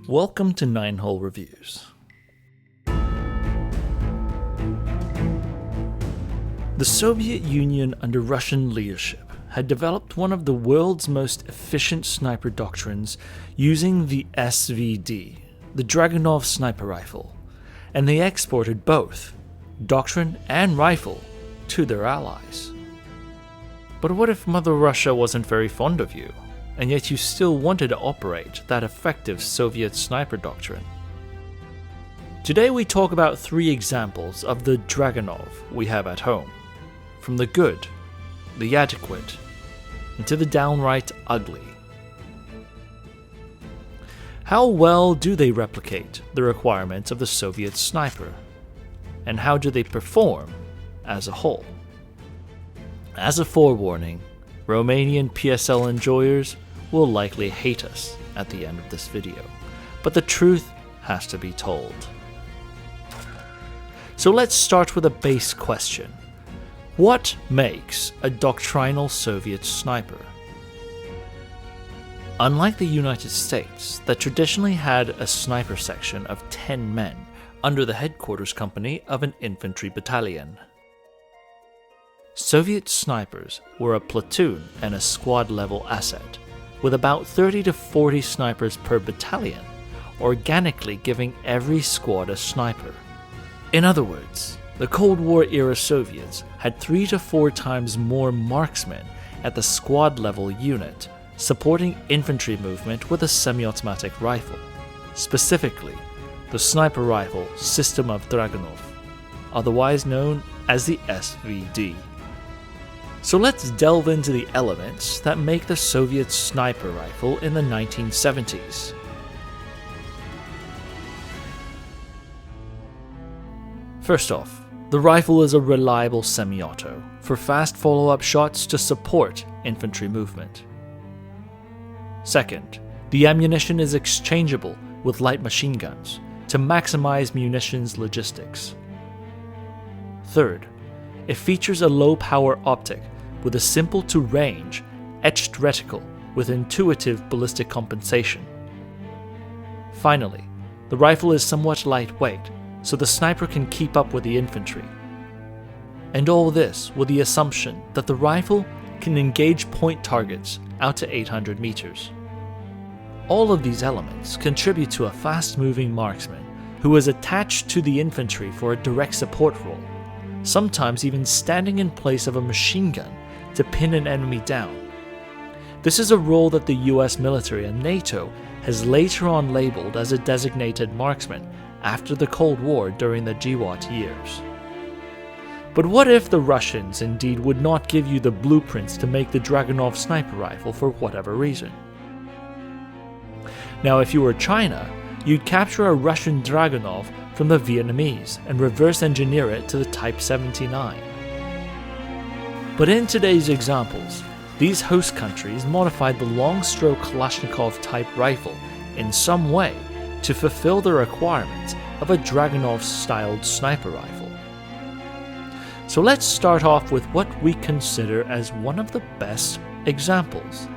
Welcome to 9-Hole Reviews. The Soviet Union under Russian leadership had developed one of the world's most efficient sniper doctrines using the SVD, the Dragunov Sniper Rifle, and they exported both, doctrine and rifle, to their allies. But what if Mother Russia wasn't very fond of you, and yet you still wanted to operate that effective Soviet sniper doctrine? Today we talk about 3 examples of the Dragunov we have at home, from the good, the adequate, and to the downright ugly. How well do they replicate the requirements of the Soviet sniper? And how do they perform as a whole? As a forewarning, Romanian PSL enjoyers will likely hate us at the end of this video, but the truth has to be told. So let's start with a base question. What makes a doctrinal Soviet sniper? Unlike the United States, that traditionally had a sniper section of 10 men under the headquarters company of an infantry battalion, Soviet snipers were a platoon and a squad level asset, with about 30 to 40 snipers per battalion, organically giving every squad a sniper. In other words, the Cold War era Soviets had 3 to 4 times more marksmen at the squad level unit, supporting infantry movement with a semi-automatic rifle, specifically the sniper rifle system of Dragunov, otherwise known as the SVD. So let's delve into the elements that make the Soviet sniper rifle in the 1970s. First off, the rifle is a reliable semi-auto for fast follow-up shots to support infantry movement. Second, the ammunition is exchangeable with light machine guns to maximize munitions logistics. Third, it features a low-power optic with a simple-to-range, etched reticle with intuitive ballistic compensation. Finally, the rifle is somewhat lightweight, so the sniper can keep up with the infantry. And all this with the assumption that the rifle can engage point targets out to 800 meters. All of these elements contribute to a fast-moving marksman who is attached to the infantry for a direct support role, sometimes even standing in place of a machine gun to pin an enemy down. This is a role that the US military and NATO has later on labeled as a designated marksman after the Cold War during the GWAT years. But what if the Russians indeed would not give you the blueprints to make the Dragunov sniper rifle for whatever reason? Now, if you were China, you'd capture a Russian Dragunov from the Vietnamese and reverse engineer it to the Type 79. But in today's examples, these host countries modified the long-stroke Kalashnikov type rifle in some way to fulfill the requirements of a Dragunov-styled sniper rifle. So let's start off with what we consider as one of the best examples.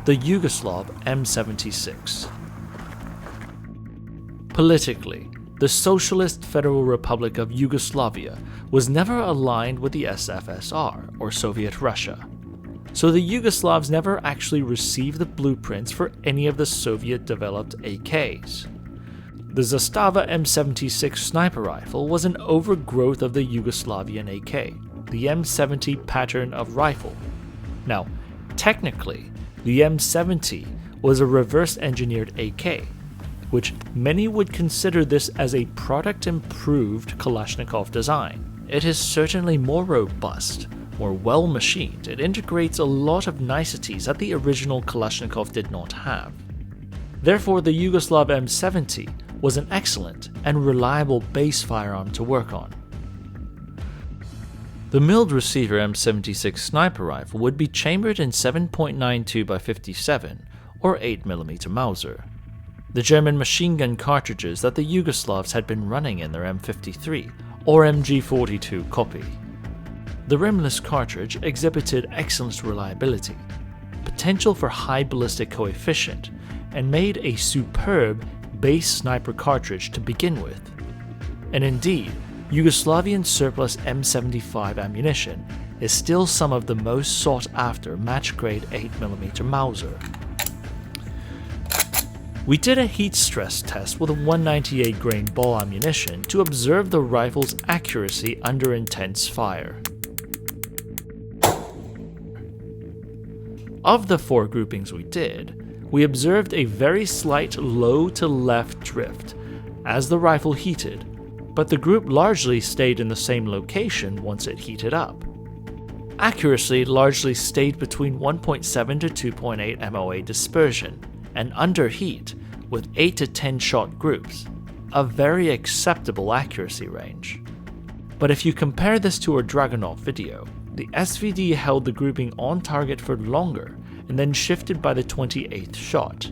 The Yugoslav M76. Politically, the Socialist Federal Republic of Yugoslavia was never aligned with the SFSR, or Soviet Russia, so the Yugoslavs never actually received the blueprints for any of the Soviet-developed AKs. The Zastava M76 sniper rifle was an overgrowth of the Yugoslavian AK, the M70 pattern of rifle. Now, technically, the M70 was a reverse-engineered AK, which many would consider this as a product-improved Kalashnikov design. It is certainly more robust, more well-machined. It integrates a lot of niceties that the original Kalashnikov did not have. Therefore, the Yugoslav M70 was an excellent and reliable base firearm to work on. The milled receiver M76 Sniper Rifle would be chambered in 7.92x57 or 8mm Mauser, the German machine gun cartridges that the Yugoslavs had been running in their M53 or MG42 copy. The rimless cartridge exhibited excellent reliability, potential for high ballistic coefficient, and made a superb base sniper cartridge to begin with. And indeed, Yugoslavian surplus M75 ammunition is still some of the most sought after match-grade 8mm Mauser. We did a heat stress test with a 198 grain ball ammunition to observe the rifle's accuracy under intense fire. Of the 4 groupings we did, we observed a very slight low to left drift as the rifle heated, but the group largely stayed in the same location once it heated up. Accuracy largely stayed between 1.7 to 2.8 MOA dispersion, and under heat with 8 to 10 shot groups, a very acceptable accuracy range. But if you compare this to our Dragunov video, the SVD held the grouping on target for longer and then shifted by the 28th shot.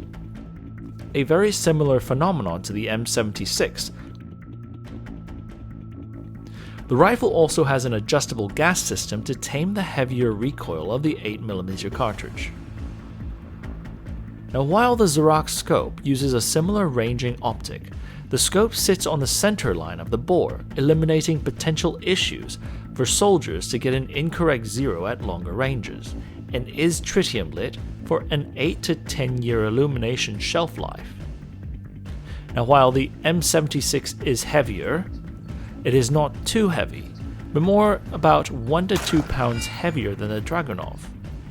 A very similar phenomenon to the M76. The rifle also has an adjustable gas system to tame the heavier recoil of the 8mm cartridge. Now, while the Xerox scope uses a similar ranging optic, the scope sits on the center line of the bore, eliminating potential issues for soldiers to get an incorrect zero at longer ranges, and is tritium lit for an 8 to 10 year illumination shelf life. Now, while the M76 is heavier, it is not too heavy, but more about 1 to 2 pounds heavier than the Dragunov.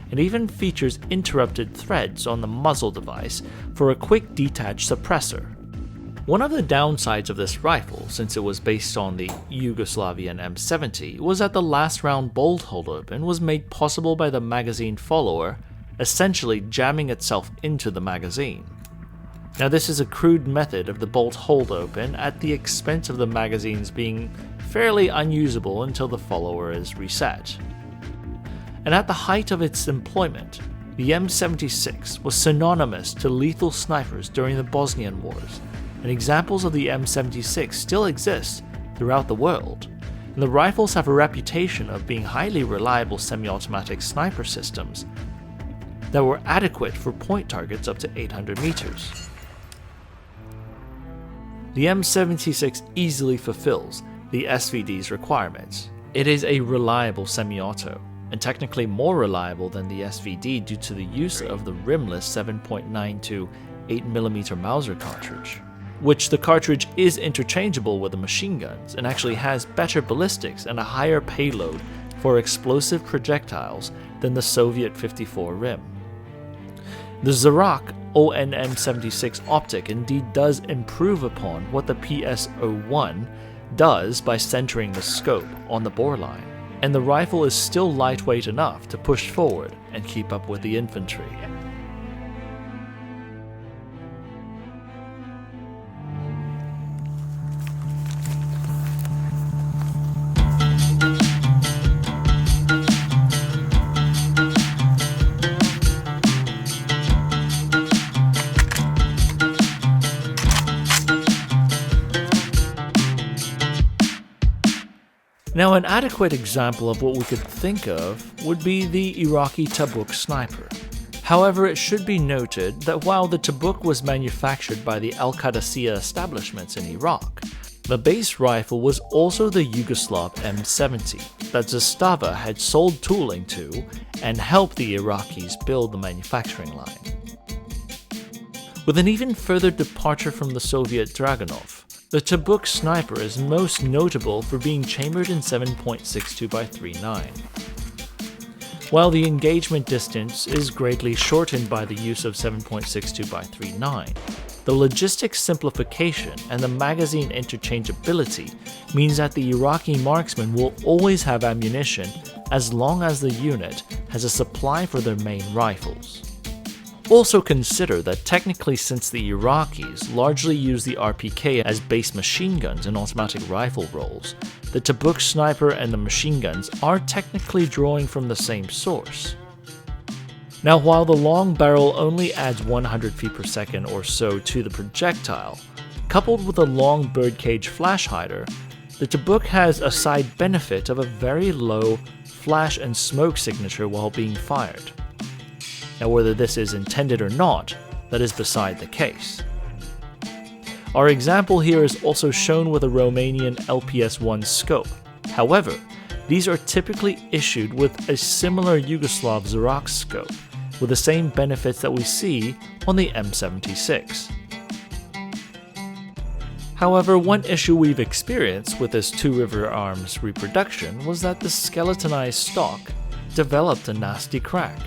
It even features interrupted threads on the muzzle device for a quick detach suppressor. One of the downsides of this rifle, since it was based on the Yugoslavian M70, was that the last round bolt hold open was made possible by the magazine follower essentially jamming itself into the magazine. Now, this is a crude method of the bolt hold open at the expense of the magazines being fairly unusable until the follower is reset. And at the height of its employment, the M76 was synonymous to lethal snipers during the Bosnian Wars, and examples of the M76 still exist throughout the world, and the rifles have a reputation of being highly reliable semi-automatic sniper systems that were adequate for point targets up to 800 meters. The M76 easily fulfills the SVD's requirements. It is a reliable semi-auto, and technically more reliable than the SVD due to the use of the rimless 7.92 8mm Mauser cartridge, which the cartridge is interchangeable with the machine guns and actually has better ballistics and a higher payload for explosive projectiles than the Soviet 54 rim. The Xerox ONM76 optic indeed does improve upon what the PS01 does by centering the scope on the bore line, and the rifle is still lightweight enough to push forward and keep up with the infantry. Now, an adequate example of what we could think of would be the Iraqi Tabuk Sniper. However, it should be noted that while the Tabuk was manufactured by the Al-Qadisiyah establishments in Iraq, the base rifle was also the Yugoslav M70 that Zastava had sold tooling to and helped the Iraqis build the manufacturing line. With an even further departure from the Soviet Dragunov, the Tabuk Sniper is most notable for being chambered in 7.62x39. While the engagement distance is greatly shortened by the use of 7.62x39, the logistics simplification and the magazine interchangeability means that the Iraqi marksman will always have ammunition as long as the unit has a supply for their main rifles. Also consider that technically, since the Iraqis largely use the RPK as base machine guns in automatic rifle roles, the Tabuk Sniper and the machine guns are technically drawing from the same source. Now, while the long barrel only adds 100 feet per second or so to the projectile, coupled with a long birdcage flash hider, the Tabuk has a side benefit of a very low flash and smoke signature while being fired. Now, whether this is intended or not, that is beside the case. Our example here is also shown with a Romanian LPS-1 scope. However, these are typically issued with a similar Yugoslav Xerox scope, with the same benefits that we see on the M76. However, one issue we've experienced with this Two River Arms reproduction was that the skeletonized stock developed a nasty crack.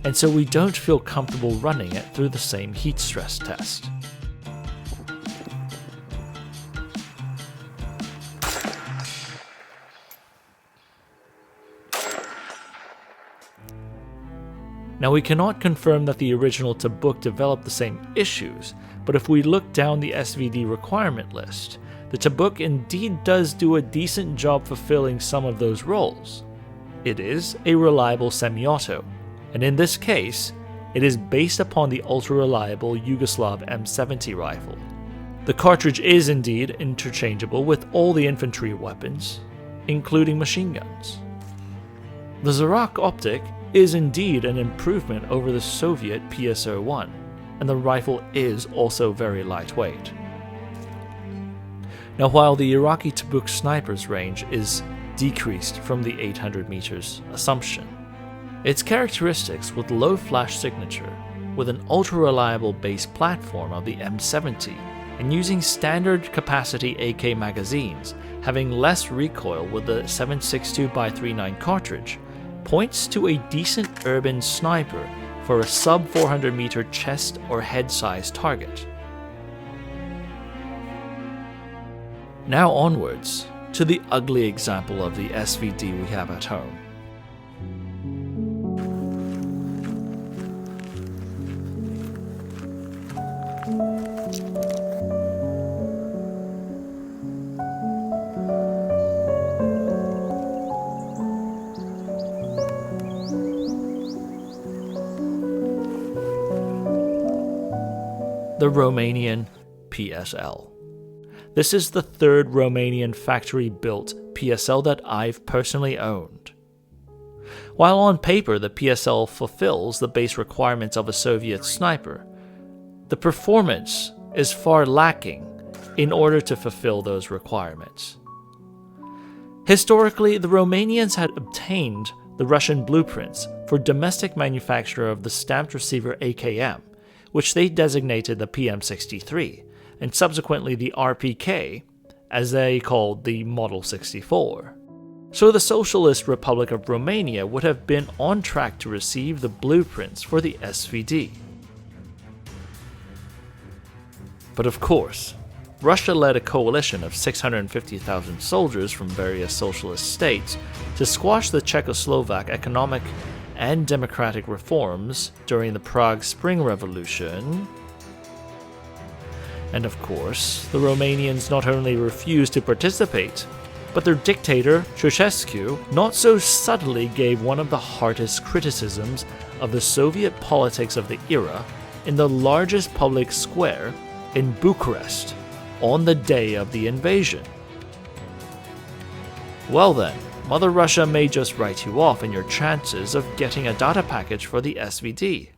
And so we don't feel comfortable running it through the same heat stress test. Now, we cannot confirm that the original Tabuk developed the same issues, but if we look down the SVD requirement list, the Tabuk indeed does do a decent job fulfilling some of those roles. It is a reliable semi-auto, and in this case, it is based upon the ultra-reliable Yugoslav M70 rifle. The cartridge is indeed interchangeable with all the infantry weapons, including machine guns. The Xerox optic is indeed an improvement over the Soviet PSL-1, and the rifle is also very lightweight. Now, while the Iraqi Tabuk Sniper's range is decreased from the 800 meters assumption, its characteristics with low flash signature, with an ultra-reliable base platform of the M70, and using standard capacity AK magazines, having less recoil with the 7.62x39 cartridge, points to a decent urban sniper for a sub 400 meter chest or head size target. Now onwards to the ugly example of the SVD we have at home. The Romanian PSL. This is the third Romanian factory-built PSL that I've personally owned. While on paper the PSL fulfills the base requirements of a Soviet sniper, the performance is far lacking in order to fulfill those requirements. Historically, the Romanians had obtained the Russian blueprints for domestic manufacture of the stamped receiver AKM, which they designated the PM63, and subsequently the RPK, as they called the Model 64. So the Socialist Republic of Romania would have been on track to receive the blueprints for the SVD. But of course, Russia led a coalition of 650,000 soldiers from various socialist states to squash the Czechoslovak economic and democratic reforms during the Prague Spring Revolution. And of course, the Romanians not only refused to participate, but their dictator, Ceausescu, not so subtly gave one of the hardest criticisms of the Soviet politics of the era in the largest public square in Bucharest on the day of the invasion. Well then, Mother Russia may just write you off in your chances of getting a data package for the SVD.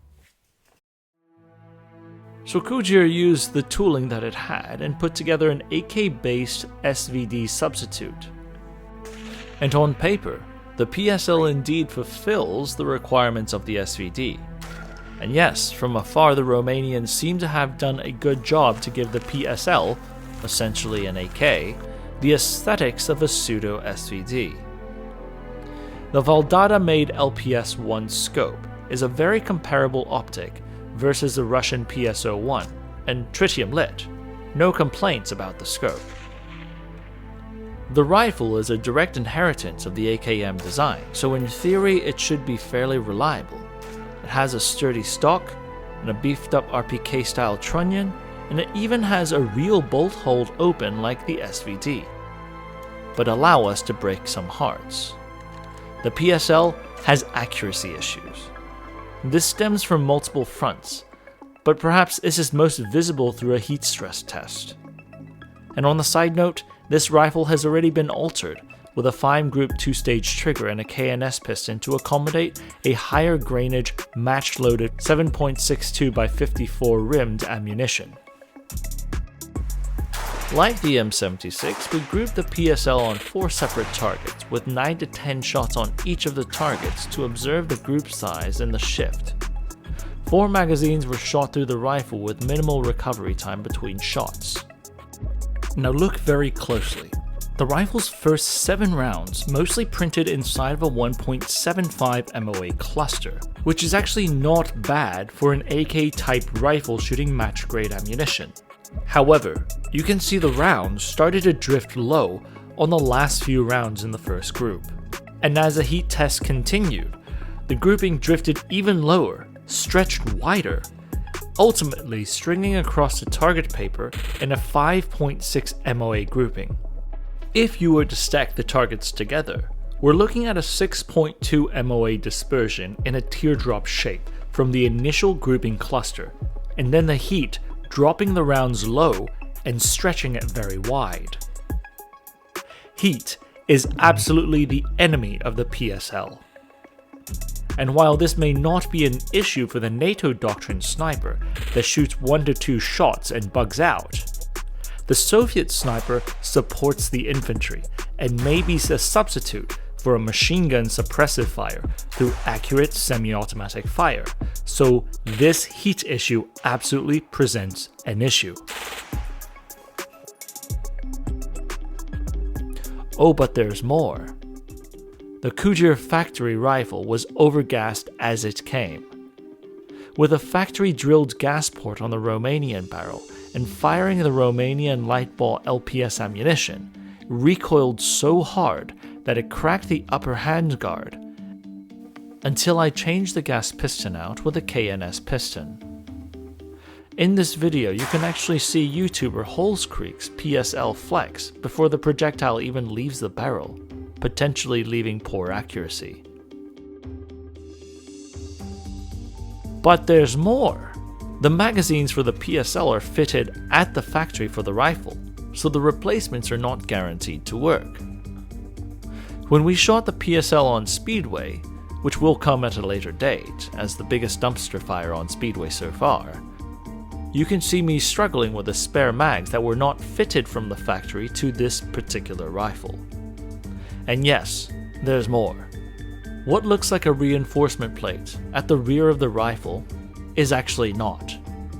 So Kujir used the tooling that it had and put together an AK-based SVD substitute. And on paper, the PSL indeed fulfills the requirements of the SVD. And yes, from afar the Romanians seem to have done a good job to give the PSL, essentially an AK, the aesthetics of a pseudo-SVD. The Valdada-made LPS-1 scope is a very comparable optic versus the Russian PSO-1, and tritium lit. No complaints about the scope. The rifle is a direct inheritance of the AKM design, so in theory it should be fairly reliable. It has a sturdy stock and a beefed up RPK style trunnion, and it even has a real bolt hold open like the SVD. But allow us to break some hearts. The PSL has accuracy issues. This stems from multiple fronts, but perhaps this is most visible through a heat stress test. And on the side note, this rifle has already been altered with a 5-group 2-stage trigger and a KNS piston to accommodate a higher grainage match-loaded 7.62 x 54 rimmed ammunition. Like the M76, we grouped the PSL on 4 separate targets with 9 to 10 shots on each of the targets to observe the group size and the shift. 4 magazines were shot through the rifle with minimal recovery time between shots. Now look very closely. The rifle's first 7 rounds mostly printed inside of a 1.75 MOA cluster, which is actually not bad for an AK-type rifle shooting match-grade ammunition. However, you can see the rounds started to drift low on the last few rounds in the first group. And as the heat test continued, the grouping drifted even lower, stretched wider, ultimately stringing across the target paper in a 5.6 MOA grouping. If you were to stack the targets together, we're looking at a 6.2 MOA dispersion in a teardrop shape from the initial grouping cluster, and then the heat dropping the rounds low and stretching it very wide. Heat is absolutely the enemy of the PSL. And while this may not be an issue for the NATO doctrine sniper that shoots 1 to 2 shots and bugs out, the Soviet sniper supports the infantry and may be a substitute for a machine gun suppressive fire through accurate semi-automatic fire, so this heat issue absolutely presents an issue. Oh, but there's more. The Kujir factory rifle was overgassed as it came. With a factory-drilled gas port on the Romanian barrel and firing the Romanian light ball LPS ammunition, recoiled so hard that it cracked the upper handguard, until I changed the gas piston out with a KNS piston. In this video, you can actually see YouTuber Holzkrieg's PSL flex before the projectile even leaves the barrel, potentially leaving poor accuracy. But there's more! The magazines for the PSL are fitted at the factory for the rifle, so the replacements are not guaranteed to work. When we shot the PSL on Speedway, which will come at a later date, as the biggest dumpster fire on Speedway so far, you can see me struggling with the spare mags that were not fitted from the factory to this particular rifle. And yes, there's more. What looks like a reinforcement plate at the rear of the rifle is actually not.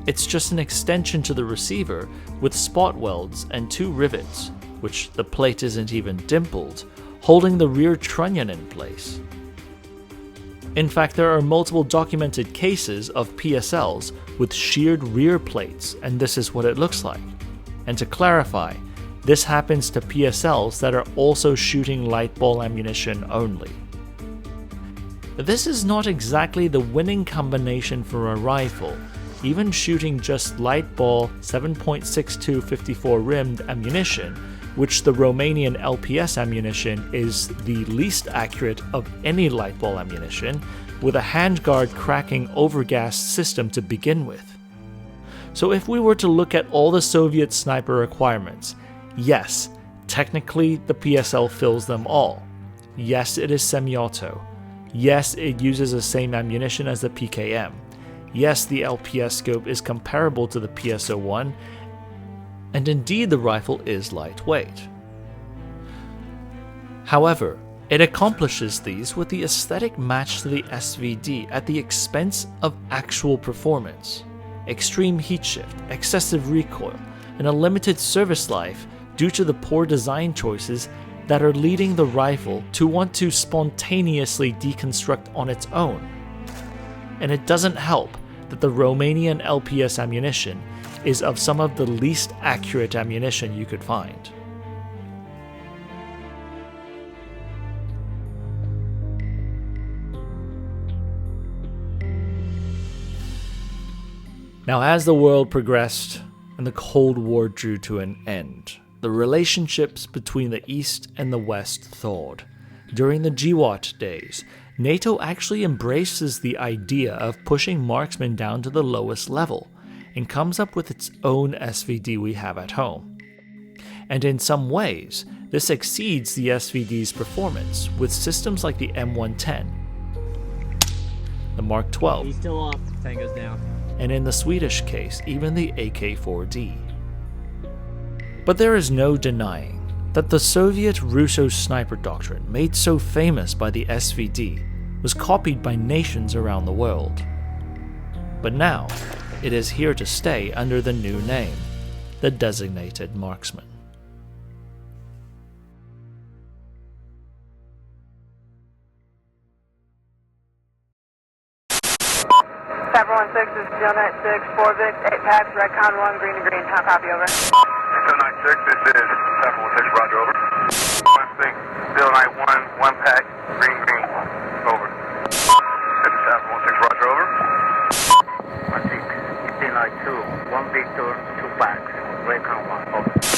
It's just an extension to the receiver with spot welds and 2 rivets, which the plate isn't even dimpled, holding the rear trunnion in place. In fact, there are multiple documented cases of PSLs with sheared rear plates, and this is what it looks like. And to clarify, this happens to PSLs that are also shooting light ball ammunition only. This is not exactly the winning combination for a rifle, even shooting just light ball 7.62 54 rimmed ammunition, which the Romanian LPS ammunition is the least accurate of any light ball ammunition, with a handguard cracking overgassed system to begin with. So if we were to look at all the Soviet sniper requirements, yes, technically the PSL fills them all. Yes, it is semi-auto. Yes, it uses the same ammunition as the PKM. Yes, the LPS scope is comparable to the PSO1, and indeed the rifle is lightweight. However, it accomplishes these with the aesthetic match to the SVD at the expense of actual performance, extreme heat shift, excessive recoil, and a limited service life due to the poor design choices that are leading the rifle to want to spontaneously deconstruct on its own. And it doesn't help that the Romanian LPS ammunition is of some of the least accurate ammunition you could find. Now, as the world progressed and the Cold War drew to an end, the relationships between the East and the West thawed. During the GWOT days, NATO actually embraces the idea of pushing marksmen down to the lowest level and comes up with its own SVD we have at home. And in some ways, this exceeds the SVD's performance with systems like the M110, the Mark 12, he's still off, Tango's down, and in the Swedish case, even the AK-4D. But there is no denying that the Soviet Russo sniper doctrine, made so famous by the SVD, was copied by nations around the world. But now, it is here to stay under the new name, the designated marksman. Cyber 16, this is Geo 96, 4 Vic, 8 packs, Redcon 1, green to green. How copy, over? Geo 96, this is Cyber 16, roger, over. 16, Geo 91, 1 pack, green, over. This is Cyber 16, roger, over. 16, 15 2, 1 Victor, 2 packs, Redcon 1, over.